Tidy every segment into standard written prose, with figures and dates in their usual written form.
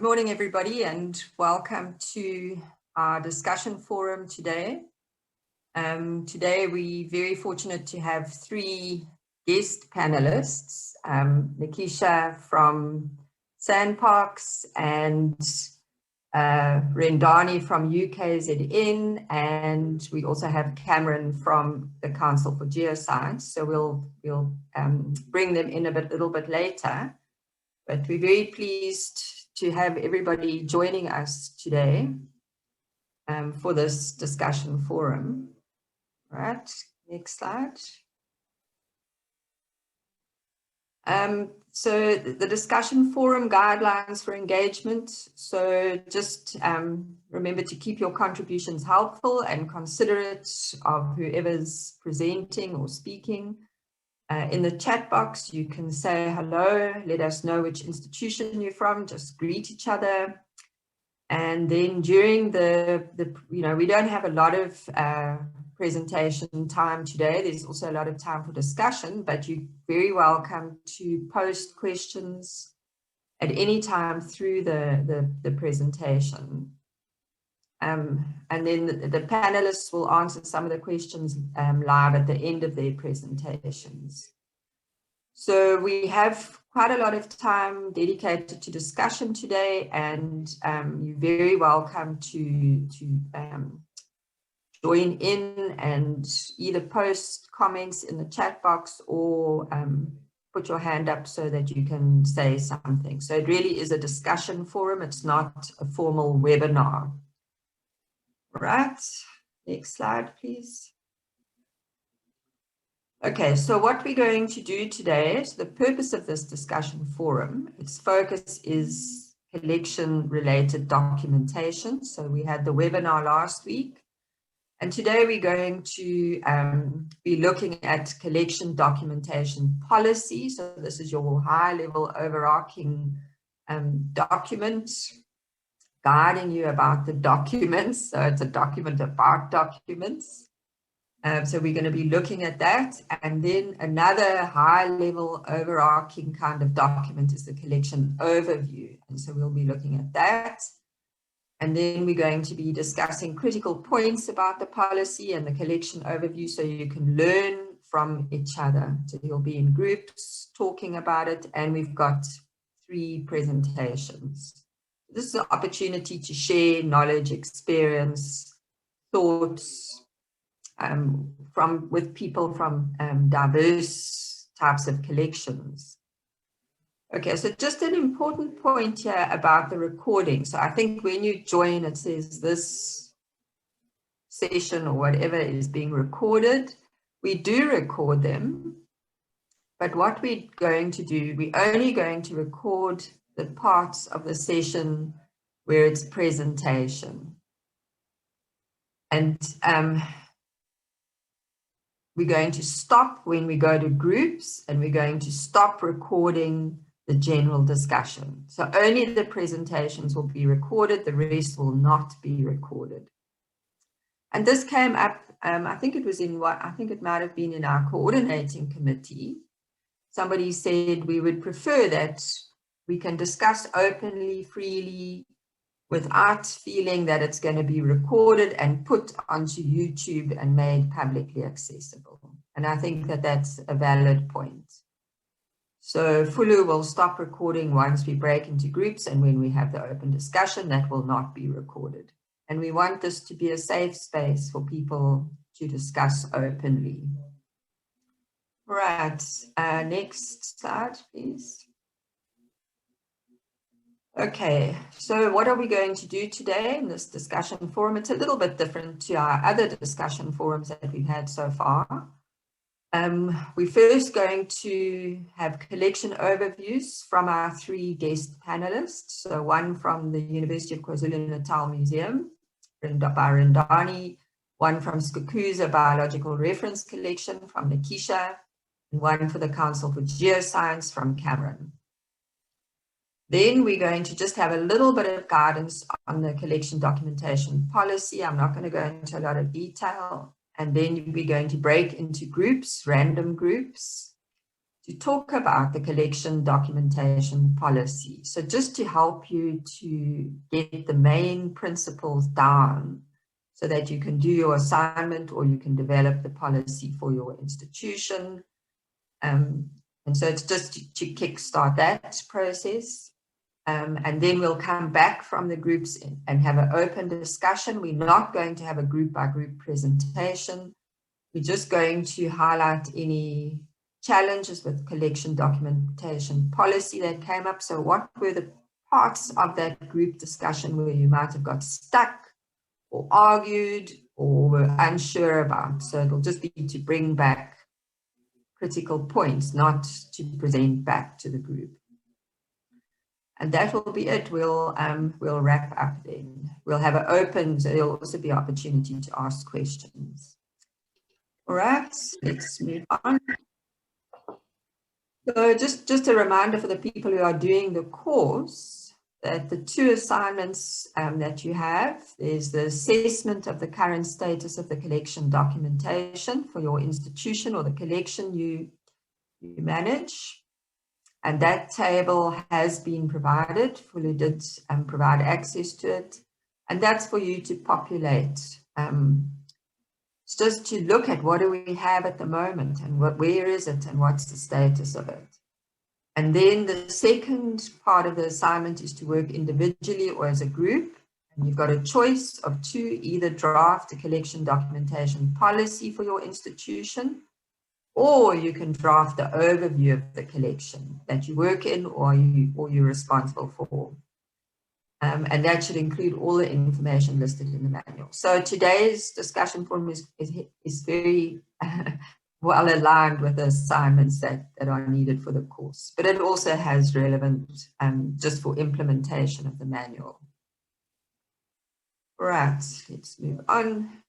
morning, everybody, and welcome to our discussion forum today. Today, we're very fortunate to have three guest panelists, Nikisha from Sandparks and Rendani from UKZN, and we also have Cameron from the Council for Geoscience. So we'll bring them in a little bit later, but we're very pleased to have everybody joining us today for this discussion forum. Right, next slide. So the discussion forum guidelines for engagement. So just remember to keep your contributions helpful and considerate of whoever's presenting or speaking. In the chat box, you can say hello, let us know which institution you're from, just greet each other. And then during we don't have a lot of presentation time today. There's also a lot of time for discussion, but you're very welcome to post questions at any time through the presentation. And then the panelists will answer some of the questions live at the end of their presentations. So we have quite a lot of time dedicated to discussion today, and you're very welcome to join in and either post comments in the chat box or put your hand up so that you can say something. So it really is a discussion forum. It's not a formal webinar. Right, next slide, please. Okay, so what we're going to do today is the purpose of this discussion forum. Its focus is collection-related documentation. So we had the webinar last week, and today we're going to be looking at collection documentation policy. So this is your high-level overarching document guiding you about the documents. So it's a document about documents. So we're going to be looking at that. And then another high-level overarching kind of document is the collection overview. And so we'll be looking at that. And then we're going to be discussing critical points about the policy and the collection overview so you can learn from each other. So you'll be in groups talking about it. And we've got 3 presentations. This is an opportunity to share knowledge, experience, thoughts with people from diverse types of collections. Okay, so just an important point here about the recording. So I think when you join, it says this session or whatever is being recorded. We do record them, but what we're going to do, we're only going to record the parts of the session where it's presentation. And we're going to stop when we go to groups, and we're going to stop recording the general discussion. So only the presentations will be recorded, the rest will not be recorded. And this came up, I think it was it might have been in our coordinating committee. Somebody said we would prefer that we can discuss openly, freely, without feeling that it's going to be recorded and put onto YouTube and made publicly accessible. And I think that that's a valid point. So Fulu will stop recording once we break into groups, and when we have the open discussion, that will not be recorded. And we want this to be a safe space for people to discuss openly. Right, next slide, please. Okay, so what are we going to do today in this discussion forum? It's a little bit different to our other discussion forums that we've had so far. We're first going to have collection overviews from our 3 guest panelists. So one from the University of KwaZulu-Natal Museum by Rendani, one from Skukuza Biological Reference Collection from Nikisha, and one for the Council for Geoscience from Cameron. Then we're going to just have a little bit of guidance on the collection documentation policy. I'm not going to go into a lot of detail. And then we're going to break into groups, random groups, to talk about the collection documentation policy. So just to help you to get the main principles down so that you can do your assignment or you can develop the policy for your institution. And so it's just to kickstart that process. And then we'll come back from the groups and have an open discussion. We're not going to have a group by group presentation. We're just going to highlight any challenges with collection documentation policy that came up. So what were the parts of that group discussion where you might have got stuck or argued or were unsure about? So it'll just be to bring back critical points, not to present back to the group. And that will be it. We'll wrap up then. We'll have an open, so there'll also be opportunity to ask questions. All right, let's move on. So just a reminder for the people who are doing the course that the two assignments that you have, there's the assessment of the current status of the collection documentation for your institution or the collection you manage. And that table has been provided. Fully did provide access to it. And that's for you to populate. It's just to look at what do we have at the moment and where is it and what's the status of it. And then the second part of the assignment is to work individually or as a group. And you've got a choice of two, either draft a collection documentation policy for your institution, or you can draft the overview of the collection that you work in or you're responsible for. And that should include all the information listed in the manual. So today's discussion forum is very well aligned with the assignments that are needed for the course, but it also has relevant just for implementation of the manual. All right, let's move on.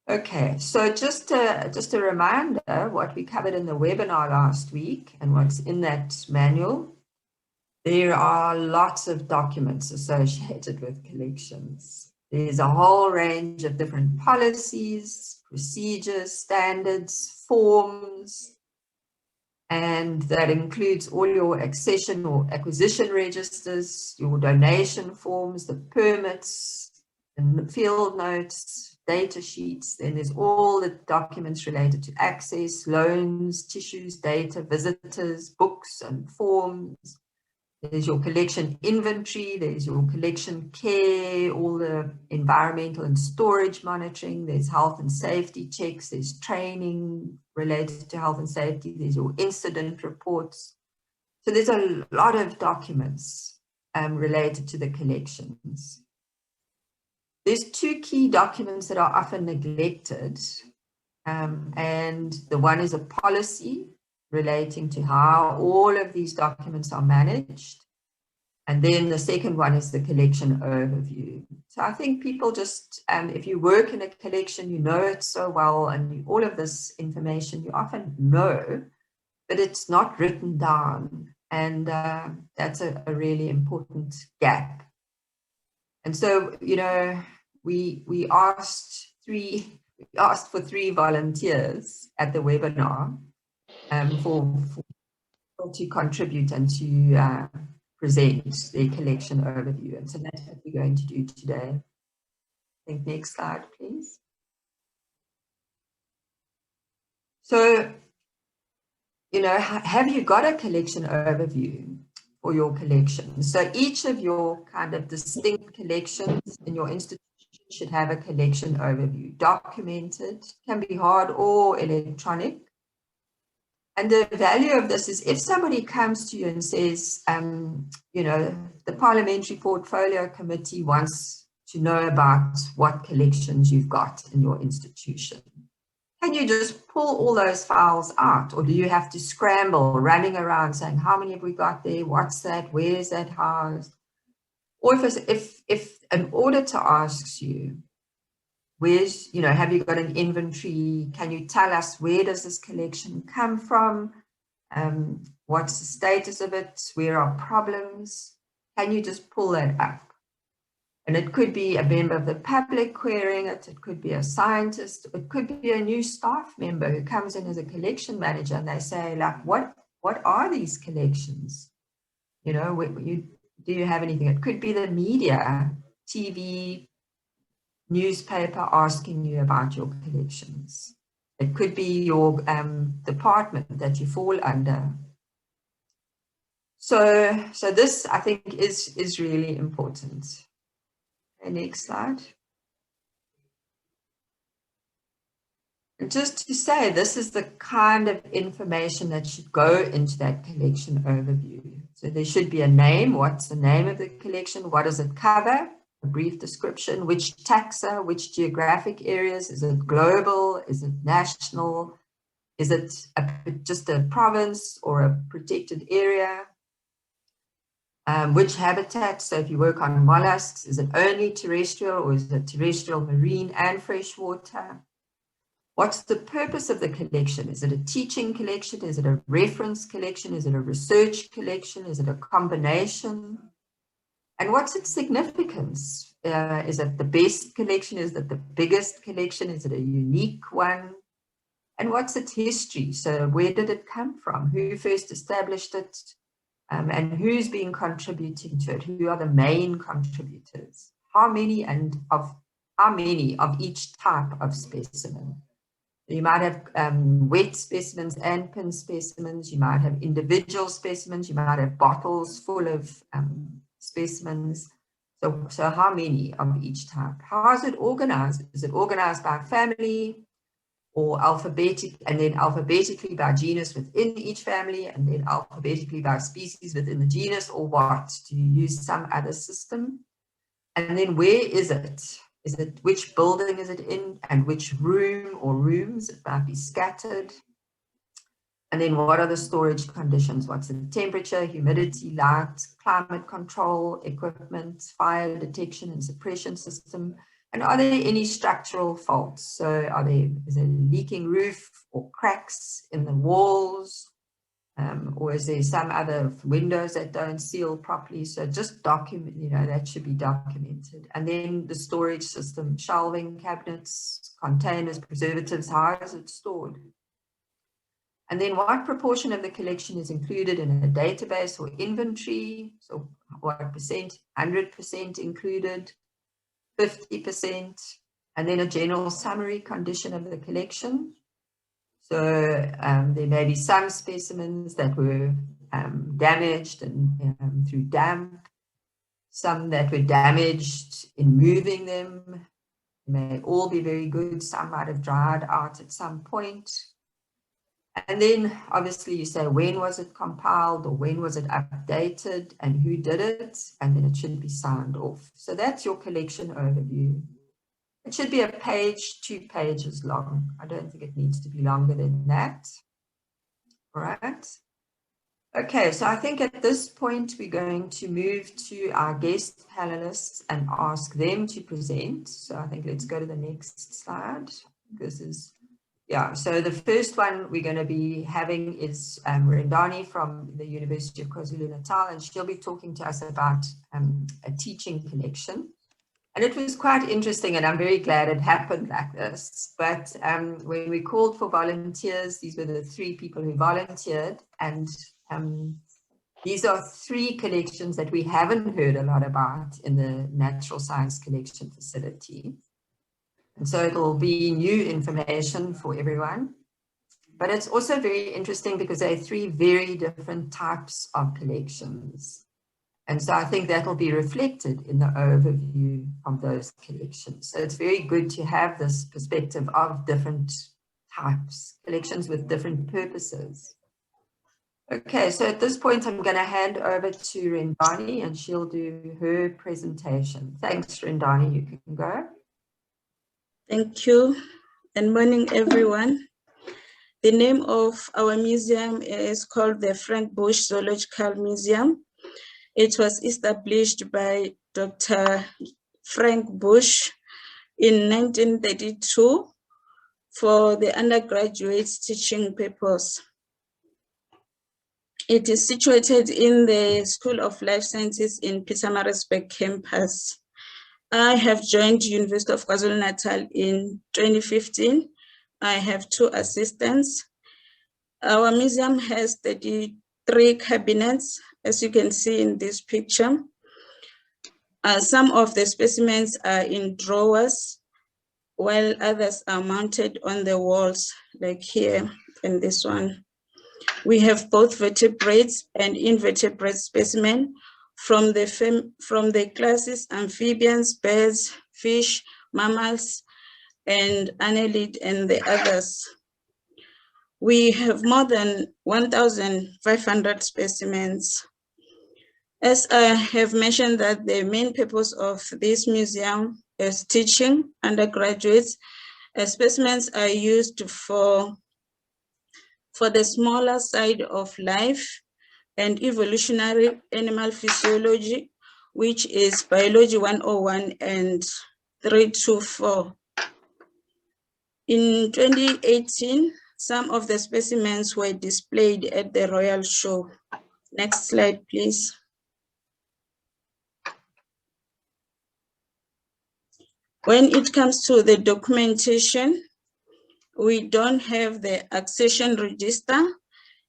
Okay, so just a reminder what we covered in the webinar last week and what's in that manual. There are lots of documents associated with collections. There's a whole range of different policies, procedures, standards, forms, and that includes all your accession or acquisition registers, your donation forms, the permits, and field notes, data sheets. Then there's all the documents related to access, loans, tissues, data, visitors, books, and forms. There's your collection inventory, there's your collection care, all the environmental and storage monitoring, there's health and safety checks, there's training related to health and safety, there's your incident reports. So there's a lot of documents related to the collections. There's two key documents that are often neglected, and the one is a policy relating to how all of these documents are managed. And then the second one is the collection overview. So I think people just, if you work in a collection, you know it so well, and all of this information you often know, but it's not written down. And that's a really important gap. And so, you know, we asked for 3 volunteers at the webinar for to contribute and to present their collection overview. And so that's what we're going to do today. I think next slide, please. So, you know, have you got a collection overview for your collection? So each of your kind of distinct collections in your institution should have a collection overview, documented, can be hard or electronic. And the value of this is if somebody comes to you and says, you know, the Parliamentary Portfolio Committee wants to know about what collections you've got in your institution. Can you just pull all those files out, or do you have to scramble, running around saying, how many have we got there? What's that? Where is that housed? Or if an auditor asks you, where's, you know, have you got an inventory? Can you tell us where does this collection come from? What's the status of it? Where are problems? Can you just pull that up? And it could be a member of the public querying it, it could be a scientist, it could be a new staff member who comes in as a collection manager and they say, like, what are these collections? You know, do you have anything? It could be the media, TV, newspaper asking you about your collections. It could be your department that you fall under. So this, I think, is really important. Okay, next slide. And just to say, this is the kind of information that should go into that collection overview. So there should be a name. What's the name of the collection? What does it cover? A brief description. Which taxa, which geographic areas? Is it global? Is it national? Is it just a province or a protected area? Which habitat? So if you work on mollusks, is it only terrestrial or is it terrestrial, marine, and freshwater? What's the purpose of the collection? Is it a teaching collection? Is it a reference collection? Is it a research collection? Is it a combination? And what's its significance? Is it the best collection? Is it the biggest collection? Is it a unique one? And what's its history? So where did it come from? Who first established it? And who's been contributing to it? Who are the main contributors? How many of each type of specimen? You might have wet specimens and pin specimens. You might have individual specimens. You might have bottles full of specimens. So how many of each type? How is it organized? Is it organized by family or alphabetic, and then alphabetically by genus within each family, and then alphabetically by species within the genus, or what? Do you use some other system? And then where is it? Is it, which building is it in, and which room or rooms? It might be scattered. And then what are the storage conditions? What's the temperature, humidity, light, climate control, equipment, fire detection and suppression system? And are there any structural faults? So is there a leaking roof or cracks in the walls? Or is there some other windows that don't seal properly? So just document, that should be documented. And then the storage system, shelving, cabinets, containers, preservatives, how is it stored? And then what proportion of the collection is included in a database or inventory? So what percent? 100% included, 50%, and then a general summary condition of the collection. So there may be some specimens that were damaged and through damp, some that were damaged in moving them. They may all be very good. Some might have dried out at some point. And then obviously you say, when was it compiled or when was it updated and who did it? And then it should be signed off. So that's your collection overview. It should be a page, 2 pages long. I don't think it needs to be longer than that. All right. Okay, so I think at this point, we're going to move to our guest panelists and ask them to present. So I think let's go to the next slide. This is, yeah, so the first one we're going to be having is Rendani from the University of KwaZulu-Natal, and she'll be talking to us about a teaching collection. And it was quite interesting, and I'm very glad it happened like this. But when we called for volunteers, these were the 3 people who volunteered. And these are 3 collections that we haven't heard a lot about in the Natural Science Collection Facility. And so it will be new information for everyone. But it's also very interesting because there are 3 very different types of collections. And so I think that will be reflected in the overview of those collections. So it's very good to have this perspective of different types, collections with different purposes. Okay, so at this point, I'm going to hand over to Rendani and she'll do her presentation. Thanks, Rendani. You can go. Thank you, and morning, everyone. The name of our museum is called the Frank Bush Zoological Museum. It was established by Dr. Frank Bush in 1932 for the undergraduate teaching purpose. It is situated in the School of Life Sciences in Pietermaritzburg campus. I have joined University of KwaZulu-Natal in 2015. I have 2 assistants. Our museum has 33 cabinets, as you can see in this picture. Some of the specimens are in drawers, while others are mounted on the walls, like here in this one. We have both vertebrates and invertebrate specimen from the classes amphibians, birds, fish, mammals, and annelid, and the others. We have more than 1,500 specimens. As I have mentioned, that the main purpose of this museum is teaching undergraduates. Specimens are used for the smaller side of life and evolutionary animal physiology, which is biology 101 and 324. In 2018, some of the specimens were displayed at the Royal Show. Next slide, please. When it comes to the documentation, we don't have the accession register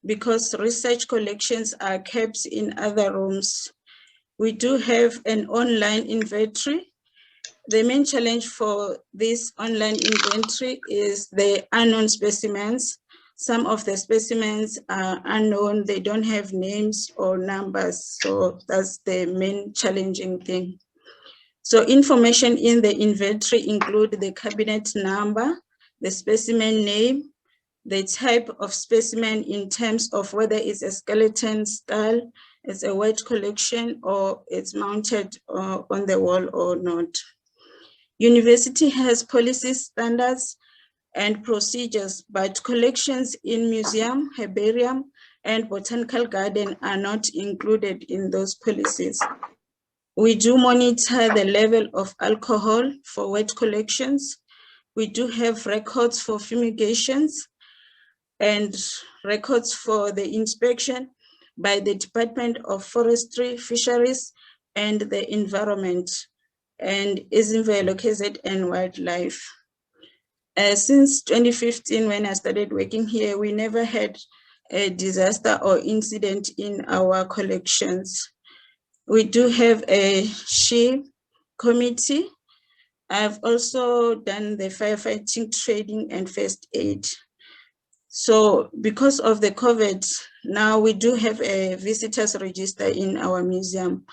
because research collections are kept in other rooms. We do have an online inventory. The main challenge for this online inventory is the unknown specimens. Some of the specimens are unknown, they don't have names or numbers, so that's the main challenging thing. So information in the inventory include the cabinet number, the specimen name, the type of specimen in terms of whether it's a skeleton style, it's a wet collection, or it's mounted on the wall or not. University has policies, standards, and procedures, but collections in museum, herbarium, and botanical garden are not included in those policies. We do monitor the level of alcohol for wet collections. We do have records for fumigations and records for the inspection by the Department of Forestry, Fisheries, and the Environment, and KZN and Wildlife. Since 2015, when I started working here, we never had a disaster or incident in our collections. We do have a SHE committee. I've also done the firefighting training and first aid. So because of the COVID, now we do have a visitors register in our museum,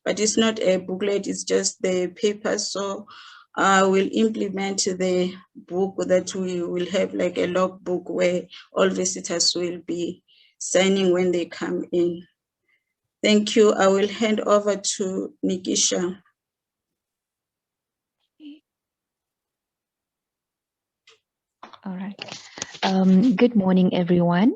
but it's not a booklet, it's just the paper. So we'll implement the book that we will have like a logbook where all visitors will be signing when they come in. Thank you. I will hand over to Nikisha. All right. Good morning, everyone.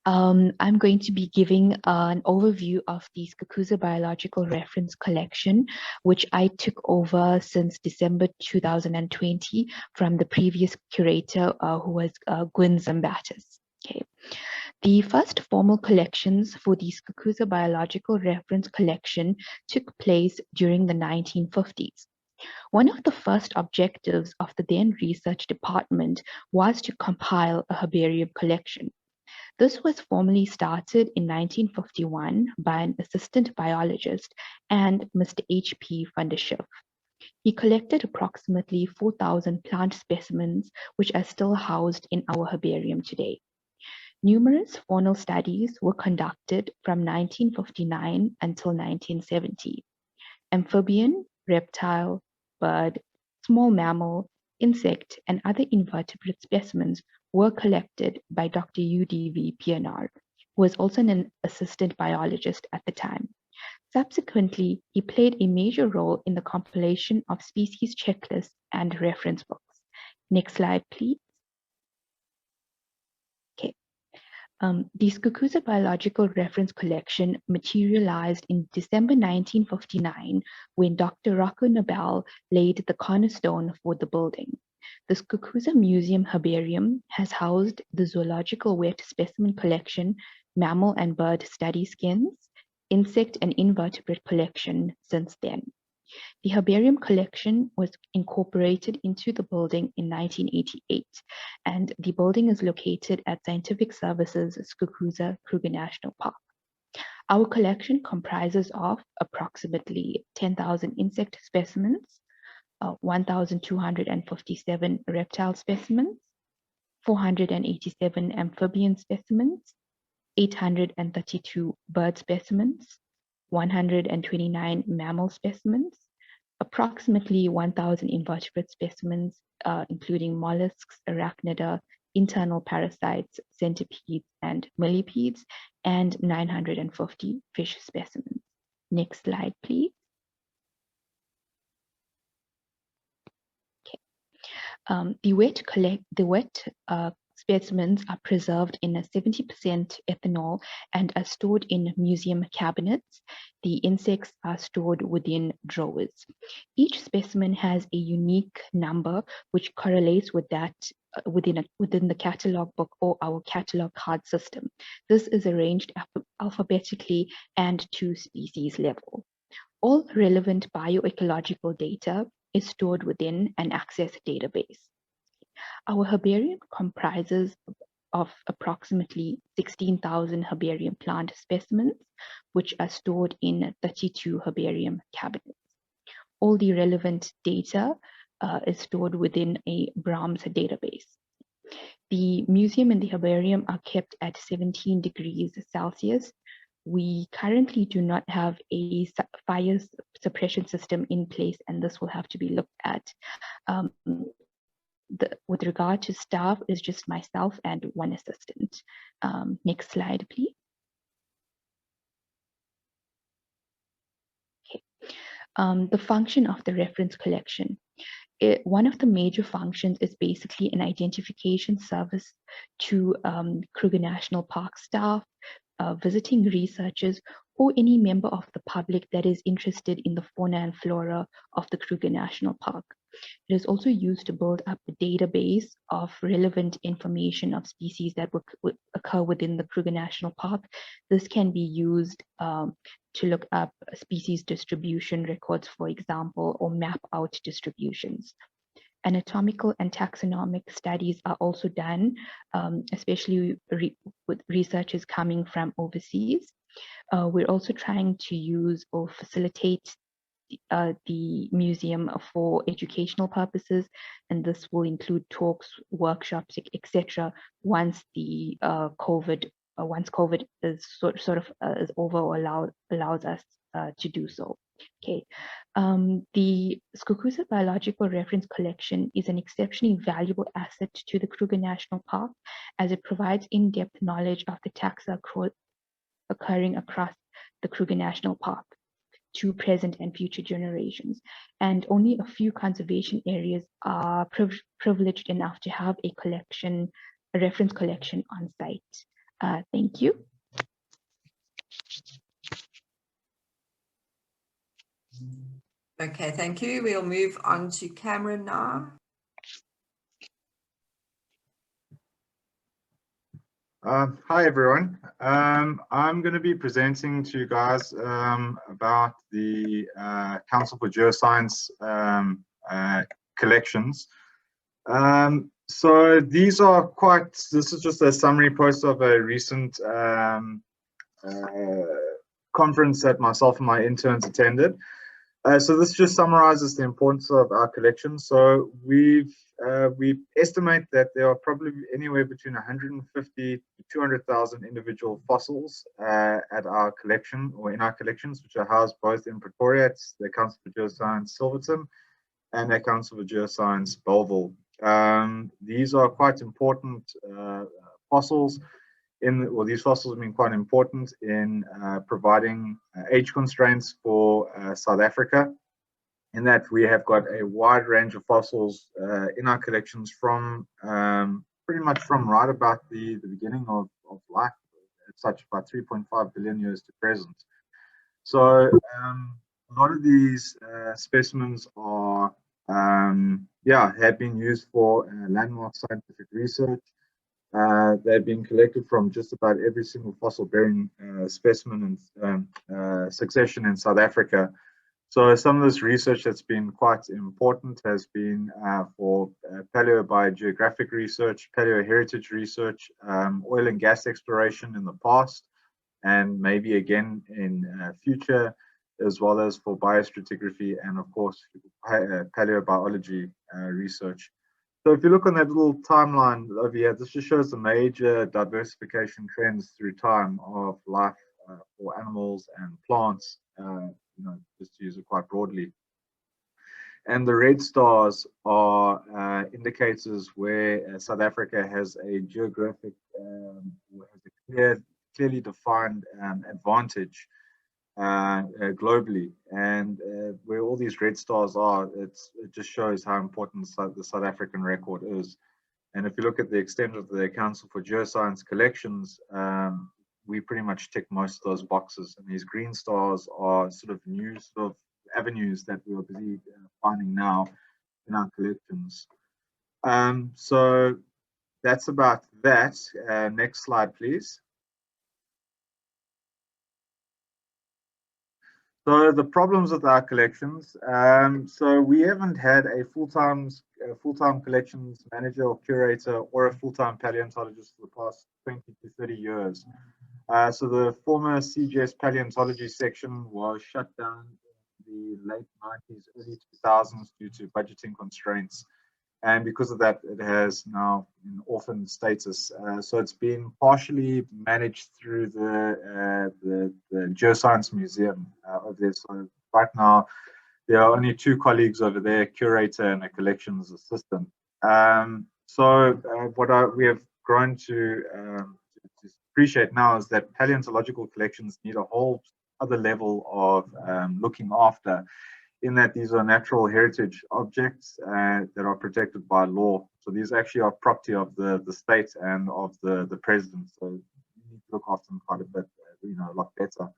I'm going to be giving an overview of the Skukuza Biological Reference Collection, which I took over since December 2020 from the previous curator, who was Gwyn Zambatis. Okay. The first formal collections for the Skukuza Biological Reference Collection took place during the 1950s. One of the first objectives of the then research department was to compile a herbarium collection. This was formally started in 1951 by an assistant biologist and Mr. H.P. van der Schiff. He collected approximately 4,000 plant specimens, which are still housed in our herbarium today. Numerous faunal studies were conducted from 1959 until 1970. Amphibian, reptile, bird, small mammal, insect, and other invertebrate specimens were collected by Dr. U.D.V. Pienaar, who was also an assistant biologist at the time. Subsequently, he played a major role in the compilation of species checklists and reference books. Next slide, please. Okay. The Skukuza Biological Reference Collection materialized in December 1959 when Dr. Rocco Nobel laid the cornerstone for the building. The Skukuza Museum Herbarium has housed the zoological wet specimen collection, mammal and bird study skins, insect and invertebrate collection since then. The herbarium collection was incorporated into the building in 1988, and the building is located at Scientific Services Skukuza, Kruger National Park. Our collection comprises of approximately 10,000 insect specimens, 1,257 reptile specimens, 487 amphibian specimens, 832 bird specimens, 129 mammal specimens, approximately 1,000 invertebrate specimens, including mollusks, arachnida, internal parasites, centipedes, and millipedes, and 950 fish specimens. Next slide, please. Okay. The wet specimens are preserved in a 70% ethanol and are stored in museum cabinets. The insects are stored within drawers. Each specimen has a unique number which correlates with that within the catalog book or our catalog card system. This is arranged alphabetically and to species level. All relevant bioecological data is stored within an Access database. Our herbarium comprises of approximately 16,000 herbarium plant specimens, which are stored in 32 herbarium cabinets. All the relevant data is stored within a Brahms database. The museum and the herbarium are kept at 17 degrees Celsius. We currently do not have a fire suppression system in place, and this will have to be looked at. With regard to staff, is just myself and one assistant. Next slide, please. Okay. The function of the reference collection. One of the major functions is basically an identification service to Kruger National Park staff, visiting researchers, or any member of the public that is interested in the fauna and flora of the Kruger National Park. It is also used to build up a database of relevant information of species that would occur within the Kruger National Park. This can be used to look up species distribution records, for example, or map out distributions. Anatomical and taxonomic studies are also done, especially with researchers coming from overseas. We're also trying to use or facilitate the museum for educational purposes, and this will include talks, workshops, etc. Once the once COVID is sort of is over or allows us to do so. Okay, the Skukuza Biological Reference Collection is an exceptionally valuable asset to the Kruger National Park, as it provides in-depth knowledge of the taxa occurring across the Kruger National Park to present and future generations. And only a few conservation areas are privileged enough to have a reference collection on site. Thank you. Okay, thank you. We'll move on to Cameron now. Hi everyone. I'm going to be presenting to you guys about the Council for Geoscience collections. So these are this is just a summary post of a recent conference that myself and my interns attended. So this just summarizes the importance of our collection. So we estimate that there are probably anywhere between 150 to 200,000 individual fossils at our collection, or in our collections, which are housed both in Pretoria, it's the Council for Geoscience Silverton, and the Council for Geoscience Bellville. These are quite important fossils. These fossils have been quite important in providing age constraints for South Africa, in that we have got a wide range of fossils in our collections from pretty much from right about the beginning of life, such about 3.5 billion years to present. So a lot of these specimens are have been used for landmark scientific research. They've been collected from just about every single fossil bearing specimen and succession in South Africa. So some of this research that's been quite important has been for paleobiogeographic research, paleoheritage research, oil and gas exploration in the past, and maybe again in future, as well as for biostratigraphy and of course paleobiology research. So if you look on that little timeline over here, this just shows the major diversification trends through time of life for animals and plants, just to use it quite broadly. And the red stars are indicators where South Africa has a geographic, has a clearly defined advantage globally. And where all these red stars are, it just shows how important the South African record is. And if you look at the extent of the Council for Geoscience collections, we pretty much tick most of those boxes. And these green stars are sort of new sort of avenues that we are busy finding now in our collections. So that's about that. Next slide, please. So the problems with our collections. So we haven't had a full-time collections manager or curator or a full-time paleontologist for the past 20 to 30 years. So the former CGS paleontology section was shut down in the late 90s, early 2000s due to budgeting constraints. And because of that, it has now an orphan status. So it's been partially managed through the Geoscience Museum over there. So right now, there are only 2 colleagues over there, a curator and a collections assistant. We have grown to appreciate now is that paleontological collections need a whole other level of looking after, in that these are natural heritage objects that are protected by law. So these actually are property of the state and of the president. So you need to look after them quite a bit, a lot better.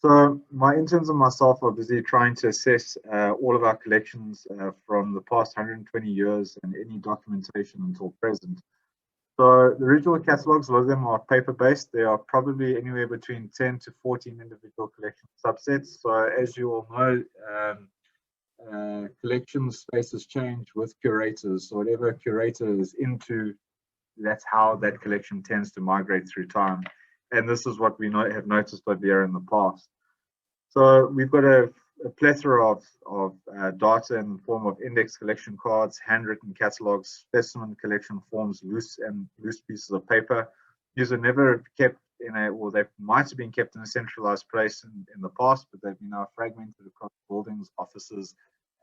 So my interns and myself are busy trying to assess all of our collections from the past 120 years and any documentation until present. So the original catalogs, a lot of them are paper-based. There are probably anywhere between 10 to 14 individual collection subsets. So as you all know, collection spaces change with curators. So whatever a curator is into, that's how that collection tends to migrate through time. And this is what we have noticed over there in the past. So we've got a plethora of data in the form of index collection cards, handwritten catalogs, specimen collection forms, loose pieces of paper. These are never kept or they might have been kept in a centralized place in the past, but they've been now fragmented across buildings, offices,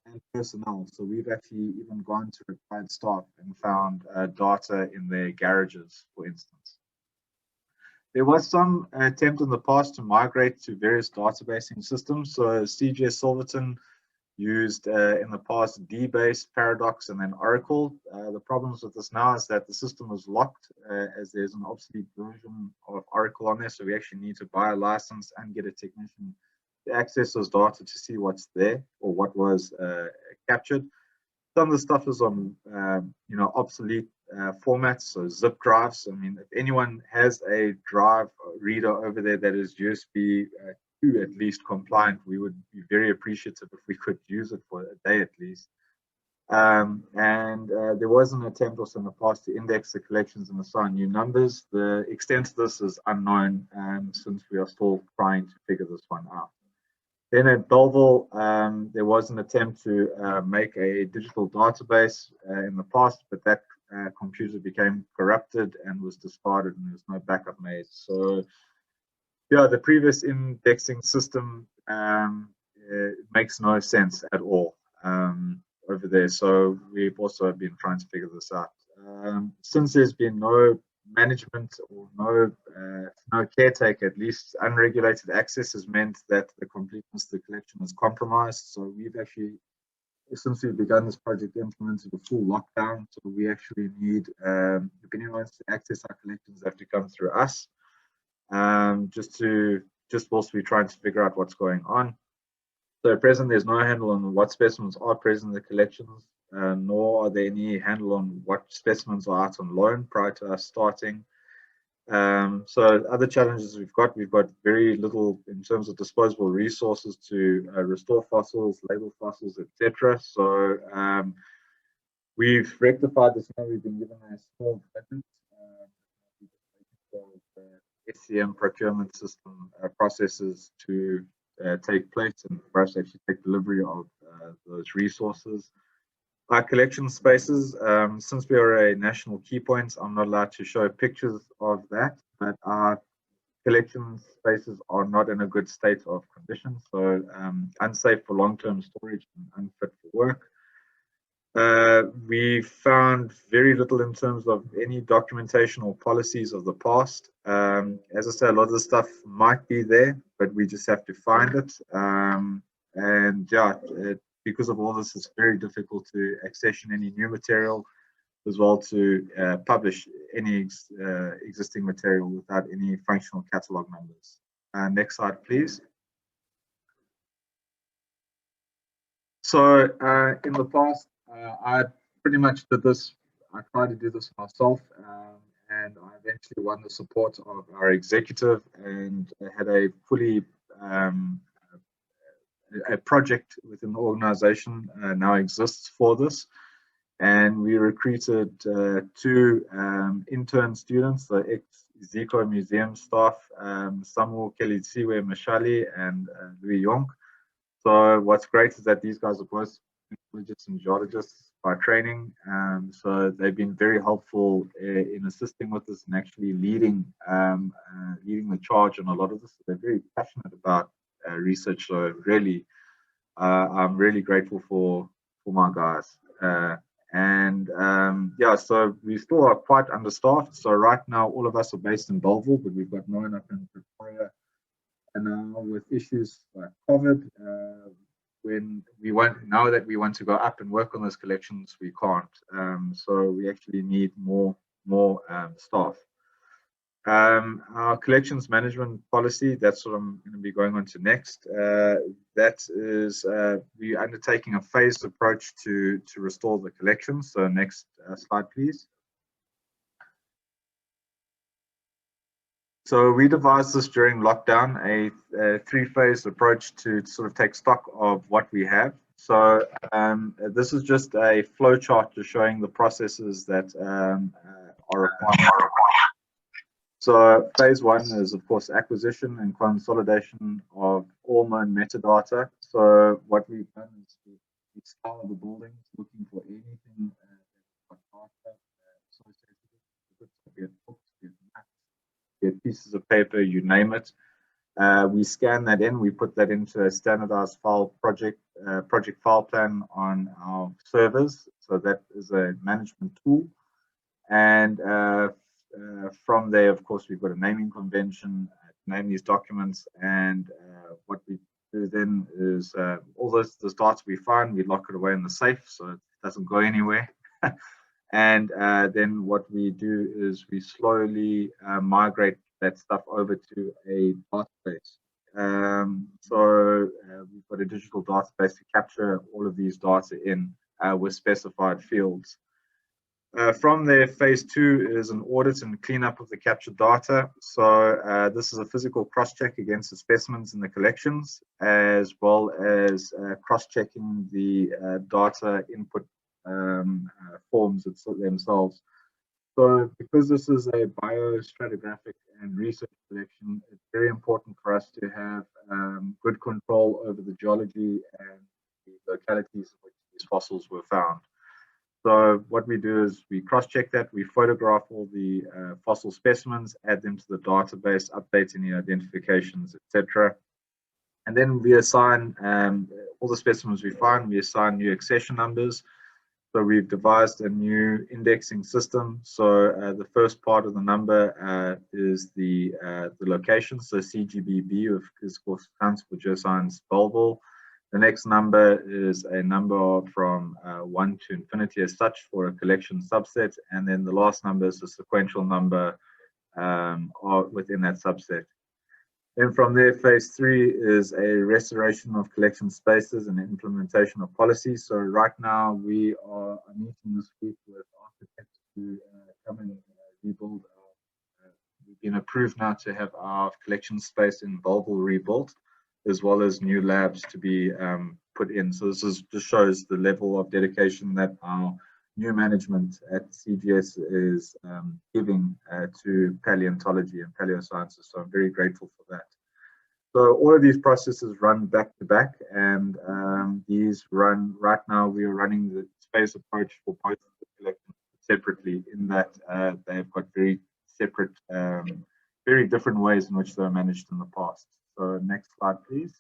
and personnel. So we've actually even gone to retired staff and found data in their garages, for instance. There was some attempt in the past to migrate to various databasing systems. So CGS Silverton used in the past DBase, Paradox, and then Oracle. The problems with this now is that the system is locked as there's an obsolete version of Oracle on there. So we actually need to buy a license and get a technician to access those data to see what's there or what was captured. Some of the stuff is on, obsolete formats, so zip drives. I mean, if anyone has a drive reader over there that is USB 2 at least compliant, we would be very appreciative if we could use it for a day at least. There was an attempt also in the past to index the collections and assign new numbers. The extent of this is unknown since we are still trying to figure this one out. Then at Belleville, there was an attempt to make a digital database in the past, but that computer became corrupted and was discarded, and there was no backup made. So, yeah, the previous indexing system makes no sense at all over there. So we've also been trying to figure this out. Since there's been no management or no caretaker, at least unregulated access has meant that the completeness of the collection is compromised. So we've actually, since we've begun this project, implemented a full lockdown. So we actually need, if anyone wants to access our collections, they have to come through us, just whilst we're trying to figure out what's going on. So at present, there's no handle on what specimens are present in the collections, nor are there any handle on what specimens are out on loan prior to us starting. So other challenges we've got very little in terms of disposable resources to restore fossils, label fossils, etc. So we've rectified this now. We've been given a small budget for the SCM procurement system processes to take place and for us to actually take delivery of those resources. Our collection spaces, since we are a national key point, I'm not allowed to show pictures of that, but our collection spaces are not in a good state of condition, so unsafe for long-term storage and unfit for work. We found very little in terms of any documentation or policies of the past. As I say, a lot of the stuff might be there, but we just have to find it. And yeah, because of all this, it's very difficult to accession any new material, as well to publish any existing material without any functional catalog numbers. Next slide, please. So in the past, I pretty much did this. I tried to do this myself, and I eventually won the support of our executive and had a fully a project within the organization now exists for this, and we recruited two intern students, the ex-Cuckoos Museum staff, Samuel Kelisiwe Mashali and Louis Yonk. So what's great is that these guys are both geologists and geologists by training, so they've been very helpful in assisting with this and actually leading the charge on a lot of this. They're very passionate about research, so really I'm really grateful for my guys. Yeah, so we still are quite understaffed. So right now all of us are based in Belleville, but we've got 9 up in Pretoria. And now with issues like COVID, now that we want to go up and work on those collections, we can't. So we actually need more staff. Our collections management policy, that's what I'm going to be going on to next. That is, we're undertaking a phased approach to restore the collections. So next slide, please. So we devised this during lockdown, a 3-phase approach to sort of take stock of what we have. So this is just a flow chart just showing the processes that are required. So phase 1 is, of course, acquisition and consolidation of all known metadata. So what we've done is we scour the buildings looking for anything that's got data associated with it, be it books, be it maps, be it pieces of paper, you name it. We scan that in, we put that into a standardized file project file plan on our servers. So that is a management tool. And from there, of course, we've got a naming convention to name these documents. And what we do then is all this data we find, we lock it away in the safe so it doesn't go anywhere. And then what we do is we slowly migrate that stuff over to a database. So we've got a digital database to capture all of these data in with specified fields. From there, phase 2 is an audit and cleanup of the captured data. So this is a physical cross-check against the specimens in the collections, as well as cross-checking the data input forms themselves. So because this is a biostratigraphic and research collection, it's very important for us to have good control over the geology and the localities in which these fossils were found. So what we do is we cross-check that, we photograph all the fossil specimens, add them to the database, update any identifications, etc. And then we assign all the specimens we find, we assign new accession numbers. So we've devised a new indexing system. So the first part of the number is the location. So CGBB, of course, stands for Geoscience Belleville. The next number is a number from 1 to infinity as such for a collection subset. And then the last number is a sequential number within that subset. Then from there, phase 3 is a restoration of collection spaces and implementation of policies. So right now we are meeting this week with architects to come and rebuild. We've approved now to have our collection space in Bellville rebuilt, as well as new labs to be put in. So this just shows the level of dedication that our new management at CGS is giving to paleontology and paleosciences. So I'm very grateful for that. So all of these processes run back to back, and these run right now. We are running the space approach for both of the collections separately, in that they've got very separate, very different ways in which they were managed in the past. So next slide, please.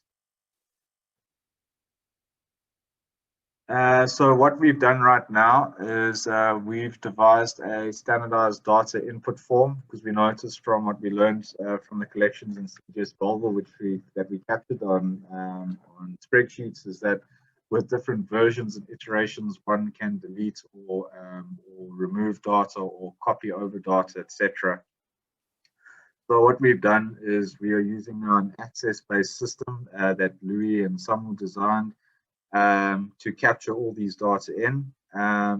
So what we've done right now is we've devised a standardized data input form, because we noticed from what we learned from the collections in CGS Bellville, which we captured on spreadsheets, is that with different versions and iterations, one can delete or remove data or copy over data, etc. So what we've done is we are using an access-based system that Louis and Samuel designed to capture all these data in.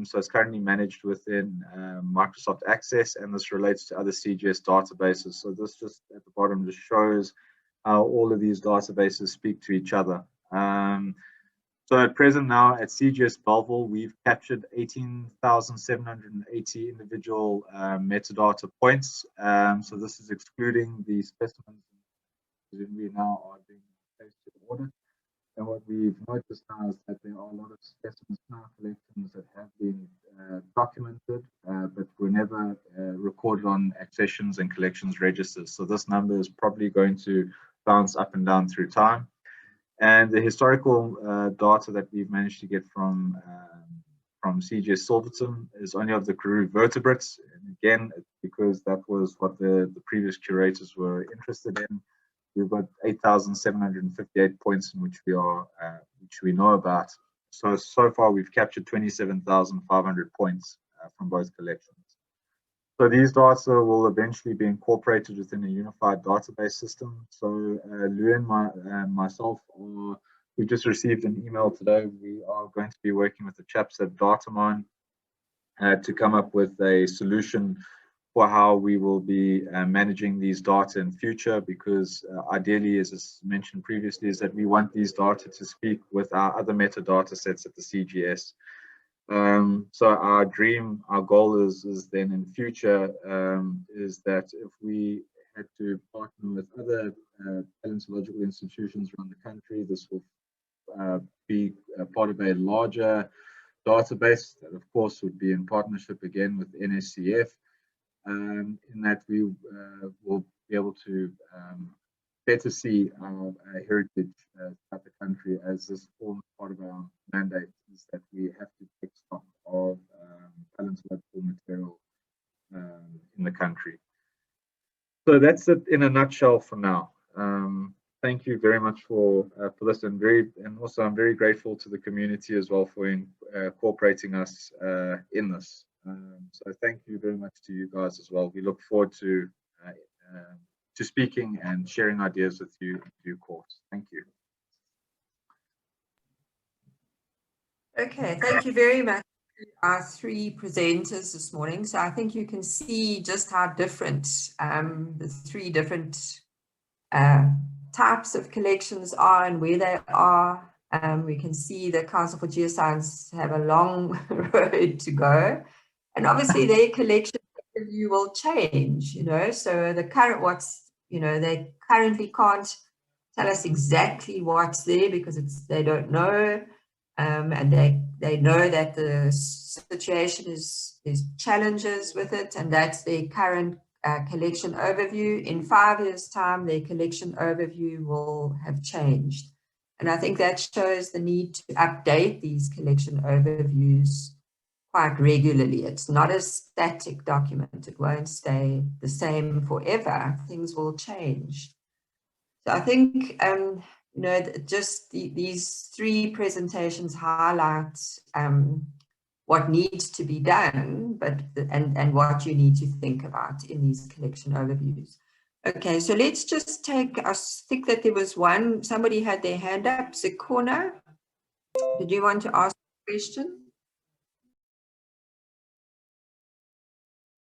So it's currently managed within Microsoft Access, and this relates to other CGS databases. So this just at the bottom just shows how all of these databases speak to each other. So at present now at CGS Bellville, we've captured 18,780 individual metadata points. So this is excluding the specimens that we now are being placed to audit. And what we've noticed now is that there are a lot of specimens in our collections that have been documented, but were never recorded on accessions and collections registers. So this number is probably going to bounce up and down through time. And the historical data that we've managed to get from CGS Silverton is only of the Karoo vertebrates. And again, it's because that was what the previous curators were interested in. We've got 8,758 points in which we know about. So far we've captured 27,500 points from both collections. So these data will eventually be incorporated within a unified database system. So Lou and myself, we just received an email today. We are going to be working with the chaps at Datamine to come up with a solution for how we will be managing these data in future, because ideally, as mentioned previously, is that we want these data to speak with our other metadata sets at the CGS. So our goal is then in future is that if we had to partner with other paleontological institutions around the country, this will be part of a larger database that of course would be in partnership again with NSCF, in that we will be able to better see our heritage throughout the country, as this forms part of our mandate, is that we have to take stock of paleontological material in the country. So that's it in a nutshell for now. Thank you very much for this, and also I'm very grateful to the community as well for incorporating us in this. So thank you very much to you guys as well. We look forward to speaking and sharing ideas with you in due course. Thank you. Okay, thank you very much to our three presenters this morning. So I think you can see just how different the three different types of collections are and where they are. We can see the Council for Geoscience have a long road to go. And obviously their collection overview will change, so the current they currently can't tell us exactly what's there because they don't know, and they know that the situation there's challenges with it, and that's their current collection overview. In 5 years' time, their collection overview will have changed. And I think that shows the need to update these collection overviews quite regularly. It's not a static document. It won't stay the same forever. Things will change. So I think, just these three presentations highlight what needs to be done, and what you need to think about in these collection overviews. Okay, so let's just take, I think that there was somebody had their hand up. Zikona, did you want to ask a question?